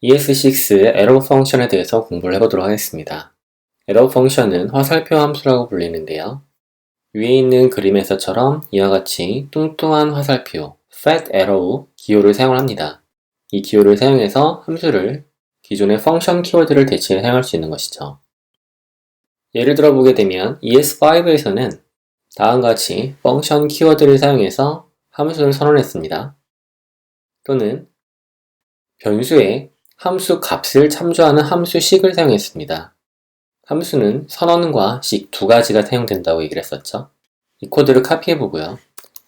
ES6 에러 펑션에 대해서 공부를 해보도록 하겠습니다. 에러 펑션은 화살표 함수라고 불리는데요. 위에 있는 그림에서처럼 이와 같이 뚱뚱한 화살표 fat arrow 기호를 사용을 합니다. 이 기호를 사용해서 함수를 기존의 펑션 키워드를 대체해 사용할 수 있는 것이죠. 예를 들어 보게 되면 ES5에서는 다음과 같이 펑션 키워드를 사용해서 함수를 선언했습니다. 또는 변수에 함수 값을 참조하는 함수식을 사용했습니다. 함수는 선언과 식 두 가지가 사용된다고 얘기를 했었죠. 이 코드를 카피해 보고요.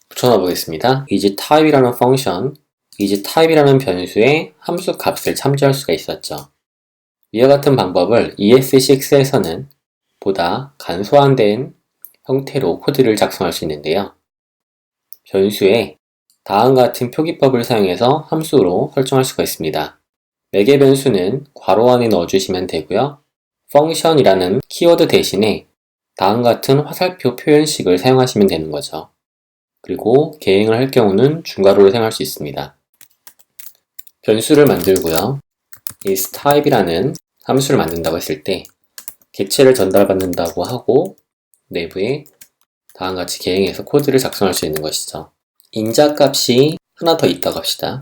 붙여넣어 보겠습니다. isType이라는 펑션, isType이라는 변수에 함수 값을 참조할 수가 있었죠. 이와 같은 방법을 ES6에서는 보다 간소화된 형태로 코드를 작성할 수 있는데요. 변수에 다음과 같은 표기법을 사용해서 함수로 설정할 수가 있습니다. 매개 변수는 괄호 안에 넣어주시면 되고요. function이라는 키워드 대신에 다음과 같은 화살표 표현식을 사용하시면 되는 거죠. 그리고 개행을 할 경우는 중괄호를 사용할 수 있습니다. 변수를 만들고요. isType이라는 함수를 만든다고 했을 때 객체를 전달받는다고 하고 내부에 다음과 같이 개행해서 코드를 작성할 수 있는 것이죠. 인자값이 하나 더 있다고 합시다.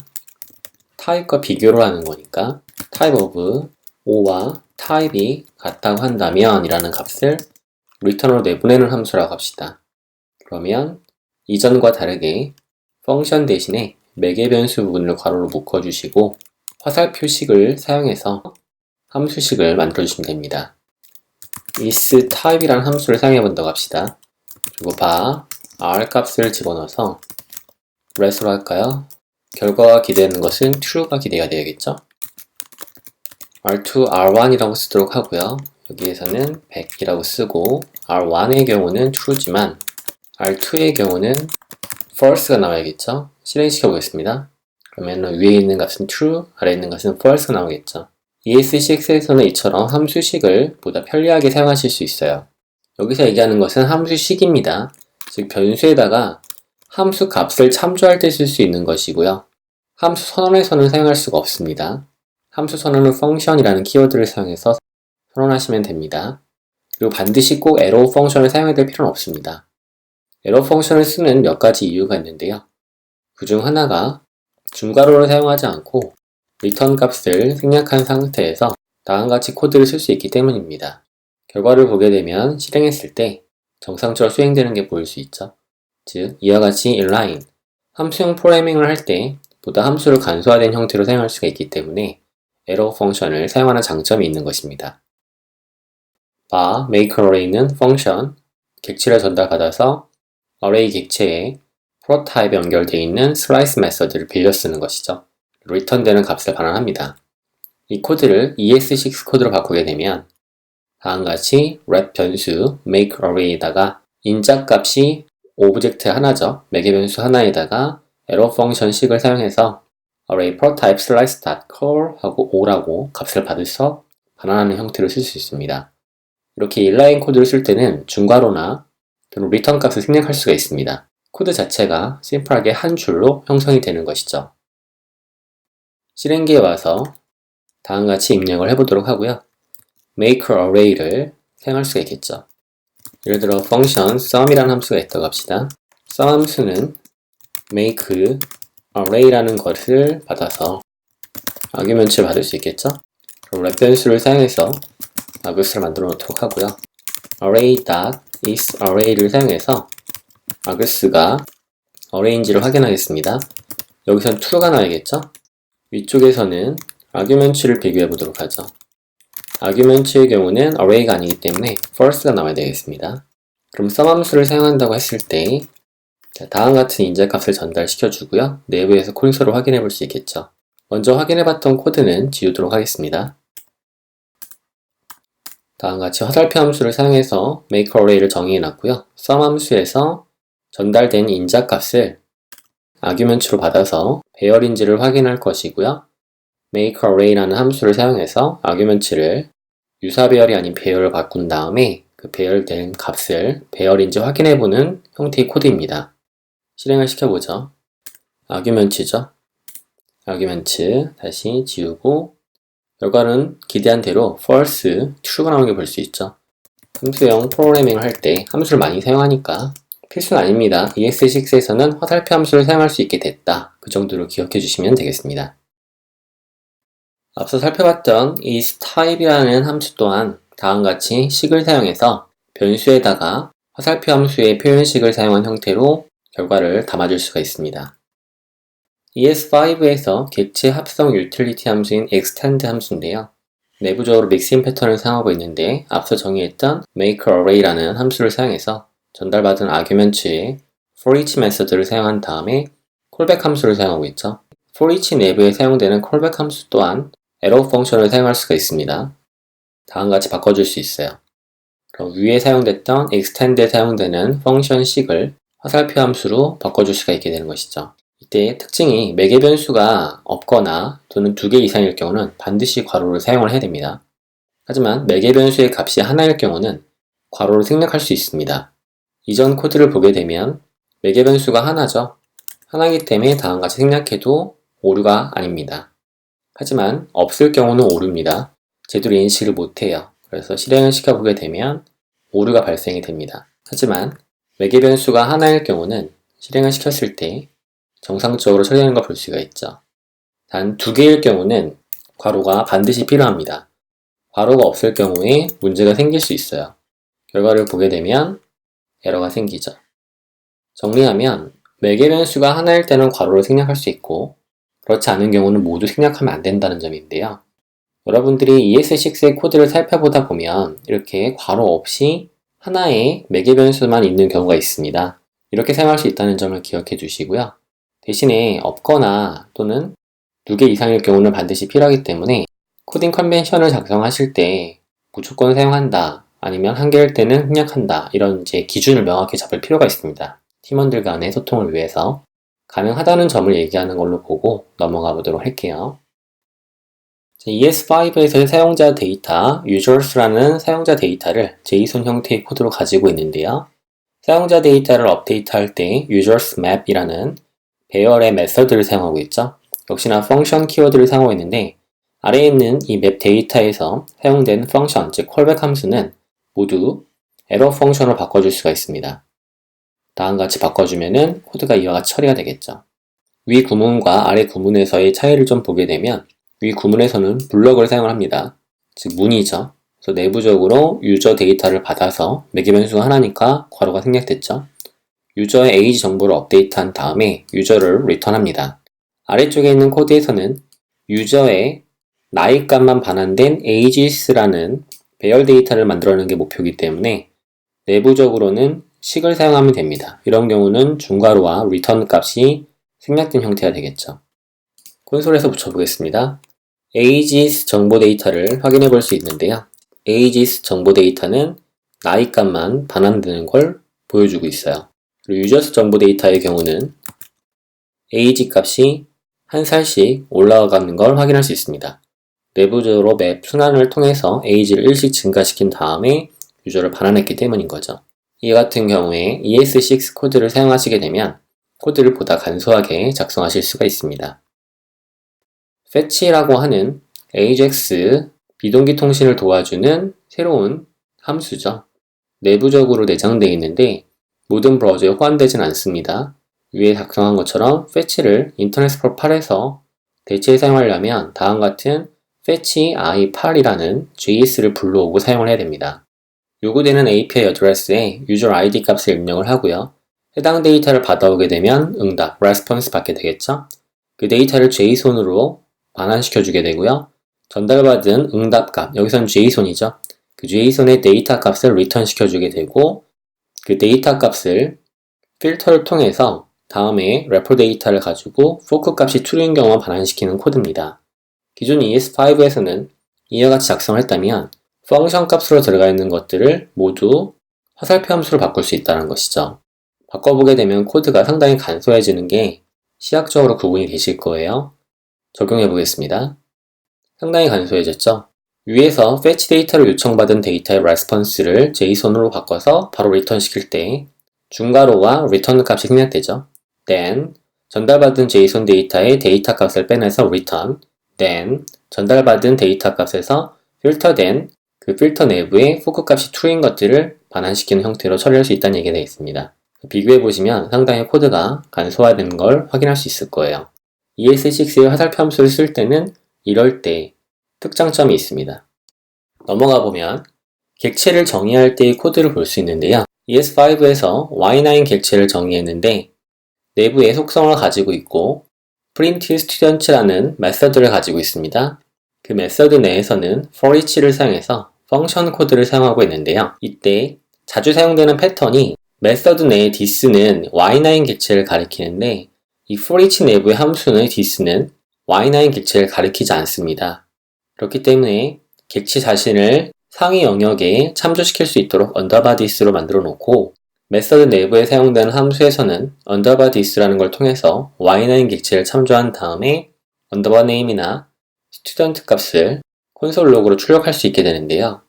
타입과 비교를 하는 거니까 type of o와 type이 같다고 한다면 이라는 값을 return으로 내보내는 함수라고 합시다. 그러면 이전과 다르게 펑션 대신에 매개 변수 부분을 괄호로 묶어주시고 화살표식을 사용해서 함수식을 만들어주시면 됩니다. isType이라는 함수를 사용해 본다고 합시다. 그리고 r 값을 집어넣어서 ret으로 할까요? 결과가 기대하는 것은 true가 기대가 되겠죠? r2, r1이라고 쓰도록 하고요. 여기에서는 100이라고 쓰고 r1의 경우는 true지만 r2의 경우는 false가 나와야겠죠? 실행시켜 보겠습니다. 그러면 위에 있는 값은 true, 아래에 있는 값은 false가 나오겠죠. ES6에서는 이처럼 함수식을 보다 편리하게 사용하실 수 있어요. 여기서 얘기하는 것은 함수식입니다. 즉 변수에다가 함수 값을 참조할 때 쓸 수 있는 것이고요. 함수 선언에서는 사용할 수가 없습니다. 함수 선언은 function이라는 키워드를 사용해서 선언하시면 됩니다. 그리고 반드시 꼭 arrow 펑션을 사용해야 될 필요는 없습니다. arrow 펑션을 쓰는 몇 가지 이유가 있는데요. 그 중 하나가 중괄호를 사용하지 않고 return 값을 생략한 상태에서 다음과 같이 코드를 쓸 수 있기 때문입니다. 결과를 보게 되면 실행했을 때 정상적으로 수행되는 게 보일 수 있죠. 즉 이와 같이 inline, 함수형 프로그래밍을 할 때 보다 함수를 간소화된 형태로 사용할 수가 있기 때문에 arrow 펑션을 사용하는 장점이 있는 것입니다. make array는 펑션, 객체를 전달받아서 array 객체에 prototype 연결되어 있는 slice 메서드를 빌려 쓰는 것이죠. return되는 값을 반환합니다. 이 코드를 ES6 코드로 바꾸게 되면 다음과 같이 wrap 변수 make array에다가 인자값이 오브젝트 하나죠. 매개 변수 하나에다가 arrow 펑션 식을 사용해서 array prototype slice.call 하고 5라고 값을 받아서 반환하는 형태로 쓸 수 있습니다. 이렇게 inline 코드를 쓸 때는 중괄호나 return 값을 생략할 수가 있습니다. 코드 자체가 심플하게 한 줄로 형성이 되는 것이죠. 실행기에 와서 다음과 같이 입력을 해보도록 하고요. make array를 사용할 수가 있겠죠. 예를 들어 function sum이라는 함수가 있다고 합시다. sum 함수는 make array라는 것을 받아서 아규먼트를 받을 수 있겠죠. 그럼 wrap 변수를 사용해서 아규스를 만들어 놓도록 하고요. array.isArray를 사용해서 아규스가 array인지를 확인하겠습니다. 여기선 true가 나와야겠죠. 위쪽에서는 아규먼트를 비교해 보도록 하죠. 아규먼트의 경우는 array가 아니기 때문에 false가 나와야 되겠습니다. 그럼 sum 함수를 사용한다고 했을 때 다음 같은 인자값을 전달시켜 주고요. 내부에서 콘솔을 확인해 볼 수 있겠죠. 먼저 확인해 봤던 코드는 지우도록 하겠습니다. 다음같이 화살표 함수를 사용해서 make array를 정의해 놨고요. sum 함수에서 전달된 인자값을 아규먼트로 받아서 배열인지를 확인할 것이고요. make array라는 함수를 사용해서 아규먼트를 유사 배열이 아닌 배열을 바꾼 다음에 그 배열된 값을 배열인지 확인해보는 형태의 코드입니다. 실행을 시켜보죠. 아규먼트죠. 아규먼트 다시 지우고 결과는 기대한 대로 false, true가 나오는 게 볼 수 있죠. 함수형 프로그래밍을 할 때 함수를 많이 사용하니까 필수는 아닙니다. ES6에서는 화살표 함수를 사용할 수 있게 됐다. 그 정도로 기억해 주시면 되겠습니다. 앞서 살펴봤던 isType이라는 함수 또한 다음과 같이 식을 사용해서 변수에다가 화살표 함수의 표현식을 사용한 형태로 결과를 담아줄 수가 있습니다. ES5에서 객체 합성 유틸리티 함수인 extend 함수인데요. 내부적으로 믹싱 패턴을 사용하고 있는데 앞서 정의했던 makeArray라는 함수를 사용해서 전달받은 아규먼트에 for each 메서드를 사용한 다음에 콜백 함수를 사용하고 있죠. for each 내부에 사용되는 콜백 함수 또한 arrow 펑션을 사용할 수가 있습니다. 다음과 같이 바꿔줄 수 있어요. 그럼 위에 사용됐던 extend에 사용되는 펑션식을 화살표 함수로 바꿔줄 수가 있게 되는 것이죠. 이때 특징이 매개 변수가 없거나 또는 2개 이상일 경우는 반드시 괄호를 사용을 해야 됩니다. 하지만 매개 변수의 값이 하나일 경우는 괄호를 생략할 수 있습니다. 이전 코드를 보게 되면 매개 변수가 하나죠. 하나이기 때문에 다음과 같이 생략해도 오류가 아닙니다. 하지만 없을 경우는 오류입니다. 제대로 인식을 못해요. 그래서 실행을 시켜보게 되면 오류가 발생이 됩니다. 하지만 매개 변수가 하나일 경우는 실행을 시켰을 때 정상적으로 처리하는 걸 볼 수가 있죠. 단 2개일 경우는 괄호가 반드시 필요합니다. 괄호가 없을 경우에 문제가 생길 수 있어요. 결과를 보게 되면 에러가 생기죠. 정리하면 매개 변수가 하나일 때는 괄호를 생략할 수 있고 그렇지 않은 경우는 모두 생략하면 안 된다는 점인데요. 여러분들이 ES6의 코드를 살펴보다 보면 이렇게 괄호 없이 하나의 매개 변수만 있는 경우가 있습니다. 이렇게 사용할 수 있다는 점을 기억해 주시고요. 대신에 없거나 또는 2개 이상일 경우는 반드시 필요하기 때문에 코딩 컨벤션을 작성하실 때 무조건 사용한다 아니면 1개일 때는 생략한다 이런 이제 기준을 명확히 잡을 필요가 있습니다. 팀원들 간의 소통을 위해서 가능하다는 점을 얘기하는 걸로 보고 넘어가 보도록 할게요. ES5에서의 사용자 데이터 users라는 사용자 데이터를 JSON 형태의 코드로 가지고 있는데요. 사용자 데이터를 업데이트할 때 usersmap이라는 배열의 메서드를 사용하고 있죠. 역시나 펑션 키워드를 사용하고 있는데 아래에 있는 이 맵 데이터에서 사용된 펑션, 즉 콜백 함수는 모두 에러 펑션으로 바꿔줄 수가 있습니다. 다음과 같이 바꿔주면은 코드가 이와 같이 처리가 되겠죠. 위 구문과 아래 구문에서의 차이를 좀 보게 되면 위 구문에서는 블럭을 사용을 합니다. 즉 문이죠. 그래서 내부적으로 유저 데이터를 받아서 매개 변수가 하나니까 괄호가 생략됐죠. 유저의 에이지 정보를 업데이트한 다음에 유저를 리턴합니다. 아래쪽에 있는 코드에서는 유저의 나이 값만 반환된 ages라는 배열 데이터를 만들어내는 게 목표이기 때문에 내부적으로는 식을 사용하면 됩니다. 이런 경우는 중괄호와 return 값이 생략된 형태가 되겠죠. 콘솔에서 붙여보겠습니다. ages 정보 데이터를 확인해 볼 수 있는데요. ages 정보 데이터는 나이 값만 반환되는 걸 보여주고 있어요. 그리고 users 정보 데이터의 경우는 age 값이 한 살씩 올라가는 걸 확인할 수 있습니다. 내부적으로 맵 순환을 통해서 age를 1씩 증가시킨 다음에 유저를 반환했기 때문인 거죠. 이 같은 경우에 ES6 코드를 사용하시게 되면 코드를 보다 간소하게 작성하실 수가 있습니다. fetch라고 하는 AJAX 비동기 통신을 도와주는 새로운 함수죠. 내부적으로 내장되어 있는데 모든 브라우저에 호환되진 않습니다. 위에 작성한 것처럼 fetch를 인터넷 익스플로러 8에서 대체에 사용하려면 다음 같은 fetch i8이라는 JS를 불러오고 사용을 해야 됩니다. 요구되는 API 어드레스에 user ID 값을 입력을 하고요. 해당 데이터를 받아오게 되면 응답, response 받게 되겠죠? 그 데이터를 JSON으로 반환시켜 주게 되고요. 전달받은 응답값, 여기서는 JSON이죠. 그 JSON의 데이터 값을 리턴 시켜주게 되고 그 데이터 값을 필터를 통해서 다음에 레퍼 데이터를 가지고 fork 값이 true인 경우만 반환시키는 코드입니다. 기존 ES5에서는 이와 같이 작성을 했다면 펑션 값으로 들어가 있는 것들을 모두 화살표 함수로 바꿀 수 있다는 것이죠. 바꿔보게 되면 코드가 상당히 간소해지는 게 시각적으로 구분이 되실 거예요. 적용해 보겠습니다. 상당히 간소해졌죠? 위에서 fetch 데이터를 요청받은 데이터의 response를 JSON으로 바꿔서 바로 리턴 시킬 때 중괄호와 return 값이 생략되죠. then 전달받은 JSON 데이터의 데이터 값을 빼내서 return, then 전달받은 데이터 값에서 필터된 그 필터 내부의 포크 값이 true인 것들을 반환시키는 형태로 처리할 수 있다는 얘기가 되어 있습니다. 비교해보시면 상당히 코드가 간소화된 걸 확인할 수 있을 거예요. ES6의 화살표 함수를 쓸 때는 이럴 때 특장점이 있습니다. 넘어가 보면 객체를 정의할 때의 코드를 볼 수 있는데요. ES5에서 Y9 객체를 정의했는데 내부의 속성을 가지고 있고 print student라는 메서드를 가지고 있습니다. 그 메서드 내에서는 for each를 사용해서 펑션 코드를 사용하고 있는데요. 이때 자주 사용되는 패턴이 메서드 내의 this는 Y9 객체를 가리키는데 이 for each 내부의 함수의 this는 Y9 객체를 가리키지 않습니다. 그렇기 때문에 객체 자신을 상위 영역에 참조시킬 수 있도록 underbar this로 만들어 놓고 메서드 내부에 사용되는 함수에서는 underbar this라는 걸 통해서 Y9 객체를 참조한 다음에 underbar name이나 student 값을 콘솔 로그로 출력할 수 있게 되는데요.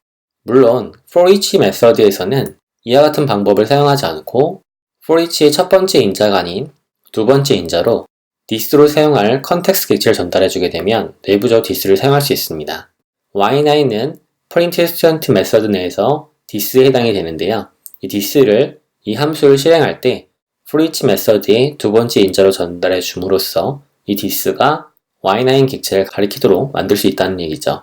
물론 for each 메서드에서는 이와 같은 방법을 사용하지 않고 for each의 첫 번째 인자가 아닌 두 번째 인자로 this로 사용할 컨텍스트 객체를 전달해주게 되면 내부적 this를 사용할 수 있습니다. Y9은 print student 메서드 내에서 this에 해당이 되는데요. 이 this를 이 함수를 실행할 때 for each 메서드의 두 번째 인자로 전달해 줌으로써 이 this가 Y9 객체를 가리키도록 만들 수 있다는 얘기죠.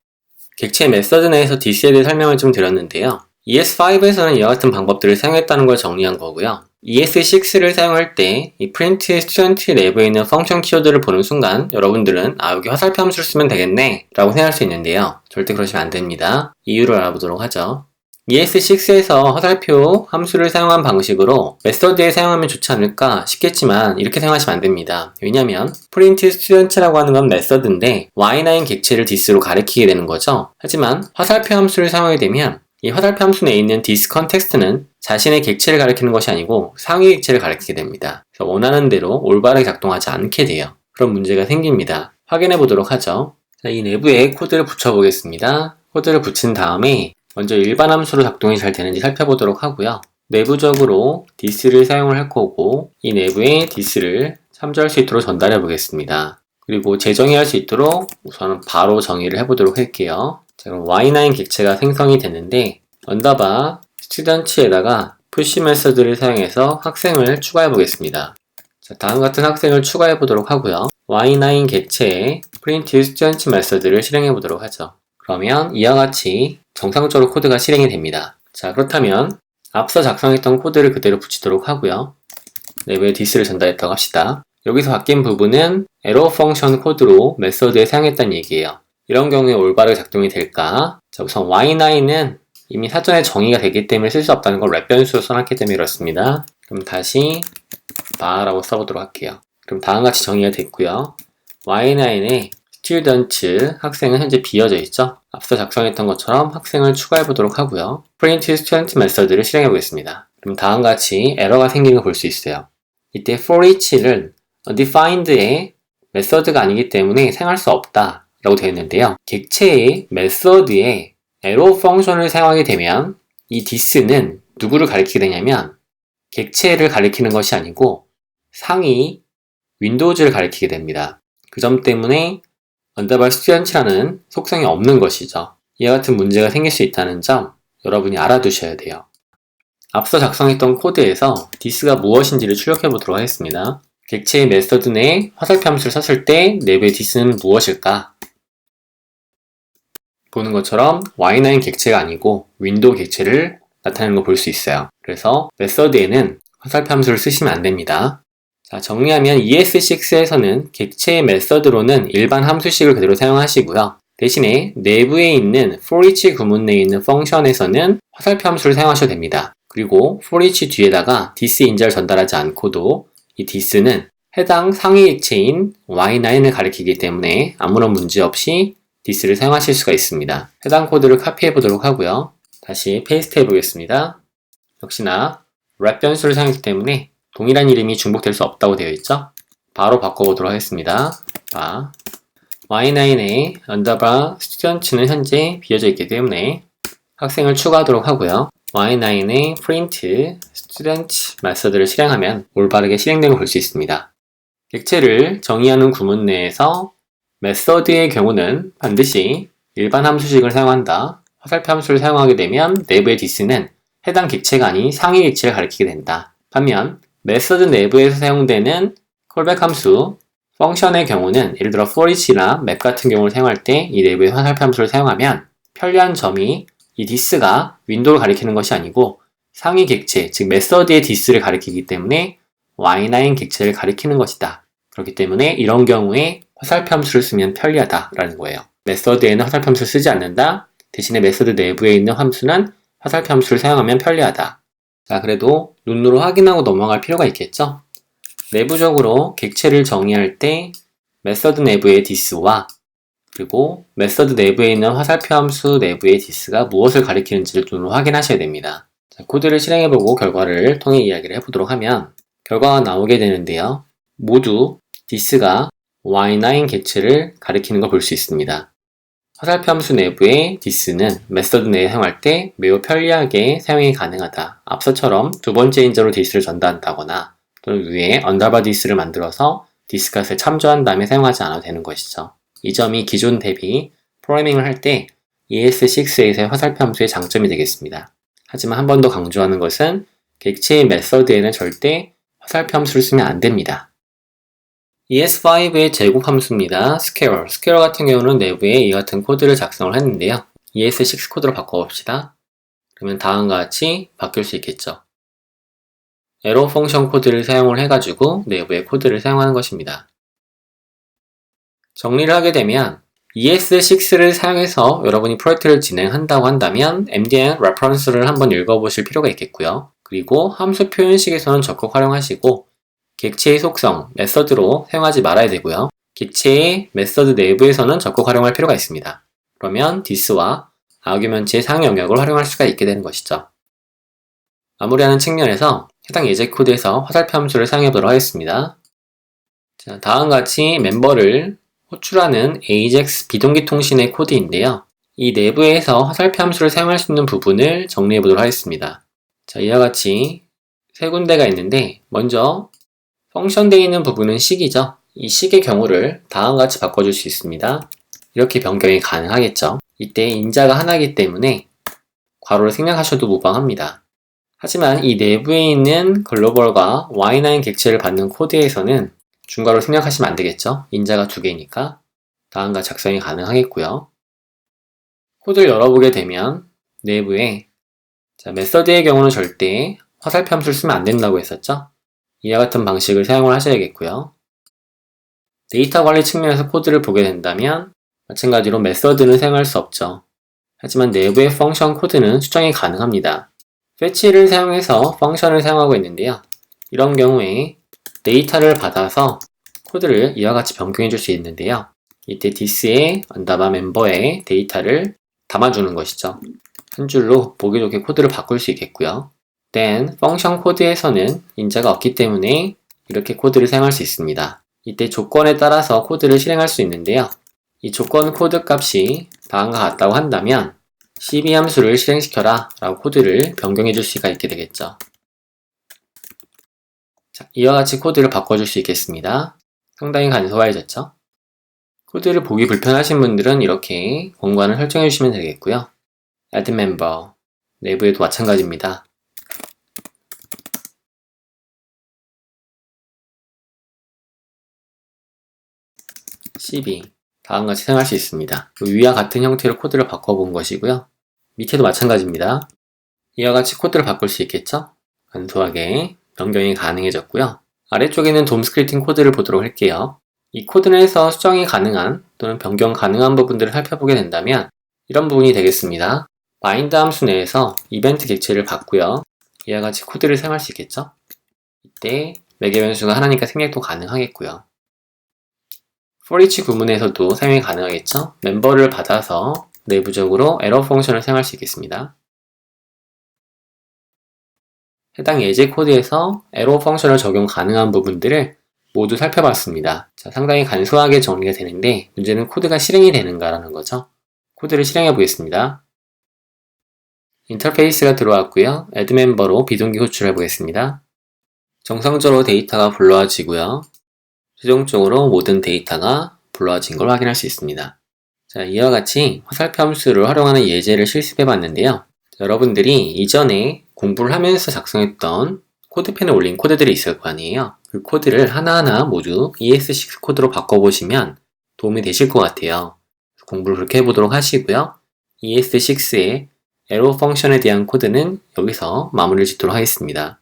객체 메서드 내에서 this에 대해 설명을 좀 드렸는데요. ES5에서는 이와 같은 방법들을 사용했다는 걸 정리한 거고요. ES6를 사용할 때 이 print student 내부에 있는 펑션 키워드를 보는 순간 여러분들은 여기 화살표 함수를 쓰면 되겠네 라고 생각할 수 있는데요. 절대 그러시면 안 됩니다. 이유를 알아보도록 하죠. ES6에서 화살표 함수를 사용한 방식으로 메서드에 사용하면 좋지 않을까 싶겠지만 이렇게 사용하시면 안 됩니다. 왜냐면 print student라고 하는 건 메서드인데 Y9 객체를 this로 가리키게 되는 거죠. 하지만 화살표 함수를 사용하게 되면 이 화살표 함수 내에 있는 this context는 자신의 객체를 가리키는 것이 아니고 상위 객체를 가리키게 됩니다. 그래서 원하는 대로 올바르게 작동하지 않게 돼요. 그런 문제가 생깁니다. 확인해 보도록 하죠. 자, 이 내부에 코드를 붙여 보겠습니다. 코드를 붙인 다음에 먼저 일반 함수로 작동이 잘 되는지 살펴보도록 하고요. 내부적으로 this를 사용을 할 거고 이 내부에 this를 참조할 수 있도록 전달해 보겠습니다. 그리고 재정의할 수 있도록 우선은 바로 정의를 해보도록 할게요. 자, 그럼 Y9 객체가 생성이 됐는데 언더바 student에다가 push 메서드를 사용해서 학생을 추가해 보겠습니다. 자, 다음 같은 학생을 추가해 보도록 하고요. Y9 객체에 print student 메서드를 실행해 보도록 하죠. 그러면 이와 같이 정상적으로 코드가 실행이 됩니다. 자, 그렇다면 앞서 작성했던 코드를 그대로 붙이도록 하고요. 내부에 this를 전달했다고 합시다. 여기서 바뀐 부분은 에러 펑션 코드로 메서드에 사용했다는 얘기예요. 이런 경우에 올바르게 작동이 될까? 자, 우선 Y9은 이미 사전에 정의가 되기 때문에 쓸 수 없다는 걸 랩 변수로 써놨기 때문에 이렇습니다. 그럼 다시 bar라고 써보도록 할게요. 그럼 다음과 같이 정의가 됐고요. Y9의 student 학생은 현재 비어져 있죠? 앞서 작성했던 것처럼 학생을 추가해 보도록 하고요. print student 메서드를 실행해 보겠습니다. 그럼 다음과 같이 에러가 생기는 걸 볼 수 있어요. 이때 for each는 defined의 메서드가 아니기 때문에 사용할 수 없다 라고 되어 있는데요. 객체의 메서드에 에러 펑션을 사용하게 되면 이 this는 누구를 가리키게 되냐면 객체를 가리키는 것이 아니고 상위 윈도우즈를 가리키게 됩니다. 그 점 때문에 언더바 student라는 속성이 없는 것이죠. 이와 같은 문제가 생길 수 있다는 점 여러분이 알아두셔야 돼요. 앞서 작성했던 코드에서 this가 무엇인지를 출력해 보도록 하겠습니다. 객체의 메서드 내에 화살표 함수를 썼을 때 내부의 this는 무엇일까? 보는 것처럼 Y9 객체가 아니고 윈도우 객체를 나타내는 걸 볼 수 있어요. 그래서 메서드에는 화살표 함수를 쓰시면 안 됩니다. 자, 정리하면 ES6에서는 객체의 메서드로는 일반 함수식을 그대로 사용하시고요. 대신에 내부에 있는 for each 구문 내에 있는 펑션에서는 화살표 함수를 사용하셔도 됩니다. 그리고 for each 뒤에다가 this 인자를 전달하지 않고도 이 this는 해당 상위 객체인 Y9을 가리키기 때문에 아무런 문제 없이 this를 사용하실 수가 있습니다. 해당 코드를 카피해 보도록 하고요. 다시 페이스트 해 보겠습니다. 역시나 랩 변수를 사용했기 때문에 동일한 이름이 중복될 수 없다고 되어 있죠. 바로 바꿔보도록 하겠습니다. Y9의 underbar student는 현재 비어져 있기 때문에 학생을 추가하도록 하고요. Y9의 print student 메서드를 실행하면 올바르게 실행되는 걸 볼 수 있습니다. 객체를 정의하는 구문 내에서 메서드의 경우는 반드시 일반 함수식을 사용한다. 화살표 함수를 사용하게 되면 내부의 this는 해당 객체가 아닌 상위 객체를 가리키게 된다. 반면 메서드 내부에서 사용되는 콜백 함수, 펑션의 경우는 예를 들어 for each나 map 같은 경우를 사용할 때 이 내부의 화살표 함수를 사용하면 편리한 점이 이 this가 윈도우를 가리키는 것이 아니고 상위 객체, 즉 메서드의 this를 가리키기 때문에 y9 객체를 가리키는 것이다. 그렇기 때문에 이런 경우에 화살표 함수를 쓰면 편리하다라는 거예요. 메서드에는 화살표 함수를 쓰지 않는다. 대신에 메서드 내부에 있는 함수는 화살표 함수를 사용하면 편리하다. 자, 그래도 눈으로 확인하고 넘어갈 필요가 있겠죠? 내부적으로 객체를 정의할 때 메서드 내부의 this와 그리고 메서드 내부에 있는 화살표 함수 내부의 this가 무엇을 가리키는지를 눈으로 확인하셔야 됩니다. 자, 코드를 실행해보고 결과를 통해 이야기를 해보도록 하면 결과가 나오게 되는데요. 모두 this가 y9 객체를 가리키는 걸 볼 수 있습니다. 화살표 함수 내부의 this는 메서드 내에 사용할 때 매우 편리하게 사용이 가능하다. 앞서처럼 두 번째 인자로 this를 전달한다거나 또는 위에 언더바 this를 만들어서 this 값을 참조한 다음에 사용하지 않아도 되는 것이죠. 이 점이 기존 대비 프로그래밍을 할 때 ES6에서의 화살표 함수의 장점이 되겠습니다. 하지만 한 번 더 강조하는 것은 객체의 메서드에는 절대 화살표 함수를 쓰면 안 됩니다. ES5의 제곱 함수입니다. scalar. scalar 같은 경우는 내부에 이 같은 코드를 작성을 했는데요. ES6 코드로 바꿔봅시다. 그러면 다음과 같이 바뀔 수 있겠죠. arrow 펑션 코드를 사용을 해가지고 내부의 코드를 사용하는 것입니다. 정리를 하게 되면 ES6를 사용해서 여러분이 프로젝트를 진행한다고 한다면 MDN reference를 한번 읽어보실 필요가 있겠고요. 그리고 함수 표현식에서는 적극 활용하시고 객체의 속성, 메서드로 사용하지 말아야 되고요. 객체의 메서드 내부에서는 적극 활용할 필요가 있습니다. 그러면 this와 아규먼트의 상위 영역을 활용할 수가 있게 되는 것이죠. 마무리하는 측면에서 해당 예제 코드에서 화살표 함수를 사용해 보도록 하겠습니다. 자, 다음과 같이 멤버를 호출하는 AJAX 비동기 통신의 코드인데요. 이 내부에서 화살표 함수를 사용할 수 있는 부분을 정리해 보도록 하겠습니다. 자, 이와 같이 세 군데가 있는데 먼저 펑션되어 있는 부분은 식이죠. 이 식의 경우를 다음과 같이 바꿔줄 수 있습니다. 이렇게 변경이 가능하겠죠. 이때 인자가 하나이기 때문에 괄호를 생략하셔도 무방합니다. 하지만 이 내부에 있는 글로벌과 y9 객체를 받는 코드에서는 중괄호 생략하시면 안 되겠죠. 인자가 두 개니까 다음과 작성이 가능하겠고요. 코드를 열어보게 되면 내부에 메서드의 경우는 절대 화살표 함수를 쓰면 안 된다고 했었죠. 이와 같은 방식을 사용을 하셔야겠고요. 데이터 관리 측면에서 코드를 보게 된다면 마찬가지로 메서드는 사용할 수 없죠. 하지만 내부의 펑션 코드는 수정이 가능합니다. fetch를 사용해서 펑션을 사용하고 있는데요. 이런 경우에 데이터를 받아서 코드를 이와 같이 변경해 줄 수 있는데요. 이때 this의 언더바 멤버에 데이터를 담아주는 것이죠. 한 줄로 보기 좋게 코드를 바꿀 수 있겠고요. then 펑션 코드에서는 인자가 없기 때문에 이렇게 코드를 사용할 수 있습니다. 이때 조건에 따라서 코드를 실행할 수 있는데요. 이 조건 코드 값이 다음과 같다고 한다면 cb 함수를 실행시켜라 라고 코드를 변경해 줄 수가 있게 되겠죠. 자, 이와 같이 코드를 바꿔줄 수 있겠습니다. 상당히 간소화해졌죠? 코드를 보기 불편하신 분들은 이렇게 공간을 설정해 주시면 되겠고요. add member 내부에도 마찬가지입니다. cb 다음같이 사용할 수 있습니다. 위와 같은 형태로 코드를 바꿔본 것이고요. 밑에도 마찬가지입니다. 이와 같이 코드를 바꿀 수 있겠죠? 간소하게 변경이 가능해졌고요. 아래쪽에는 돔 스크립팅 코드를 보도록 할게요. 이 코드 내에서 수정이 가능한 또는 변경 가능한 부분들을 살펴보게 된다면 이런 부분이 되겠습니다. bind 함수 내에서 이벤트 객체를 받고요. 이와 같이 코드를 사용할 수 있겠죠? 이때 매개 변수가 하나니까 생략도 가능하겠고요. for each 구문에서도 사용이 가능하겠죠? 멤버를 받아서 내부적으로 에러 펑션을 사용할 수 있겠습니다. 해당 예제 코드에서 에러 펑션을 적용 가능한 부분들을 모두 살펴봤습니다. 자, 상당히 간소하게 정리가 되는데 문제는 코드가 실행이 되는가라는 거죠. 코드를 실행해 보겠습니다. 인터페이스가 들어왔고요. add member로 비동기 호출해 보겠습니다. 정상적으로 데이터가 불러와지고요. 최종적으로 모든 데이터가 불러진 걸 확인할 수 있습니다. 자, 이와 같이 화살표 함수를 활용하는 예제를 실습해 봤는데요. 여러분들이 이전에 공부를 하면서 작성했던 코드펜에 올린 코드들이 있을 거 아니에요. 그 코드를 하나하나 모두 ES6 코드로 바꿔보시면 도움이 되실 것 같아요. 공부를 그렇게 해보도록 하시고요. ES6의 arrow 펑션에 대한 코드는 여기서 마무리를 짓도록 하겠습니다.